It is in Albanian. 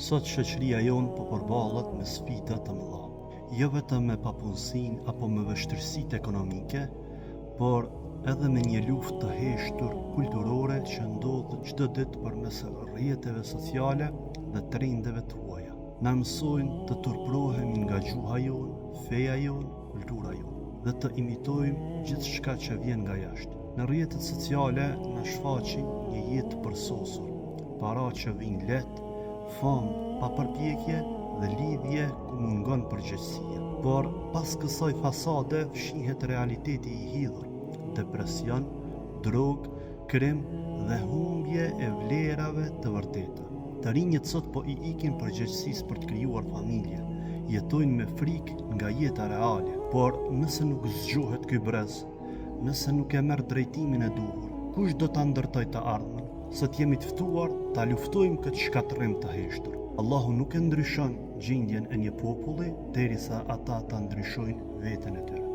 Sot shoqëria jonë po përballet me sfida të mëdha, jo vetëm me papunësinë apo me vështirësitë ekonomike, por edhe me një luftë të heshtur kulturore që ndodh çdo ditë përmes rrjeteve sociale dhe trendeve të huaja. Na mësojnë të turprohemi nga gjuha jonë, feja jonë, kultura jonë dhe të imitojmë gjithçka që vjen nga jashtë. Në rrjetet sociale na shfaqin një jetë të përsosur, para që vijnë lehtë, famë pa përpjekje dhe lidhje ku mungon përgjegjësia. Por pas kësaj fasade fshihet realiteti i hidhur: depresion, drogë, krim dhe humbje e vlerave të vërteta. Të rinjët sot po i ikin përgjegjësisë për të krijuar familje, jetojnë me frikë nga jeta reale, por nëse nuk zgjohet ky brez, nëse nuk e merr drejtimin e duhur, kush do ta ndërtojë të ardhmen? Sot jemi të ftuar ta luftojmë këtë shkatërrim të heshtur. Allahu nuk e ndryshon gjendjen e një populli derisa ata ta ndryshojnë veten e tyre.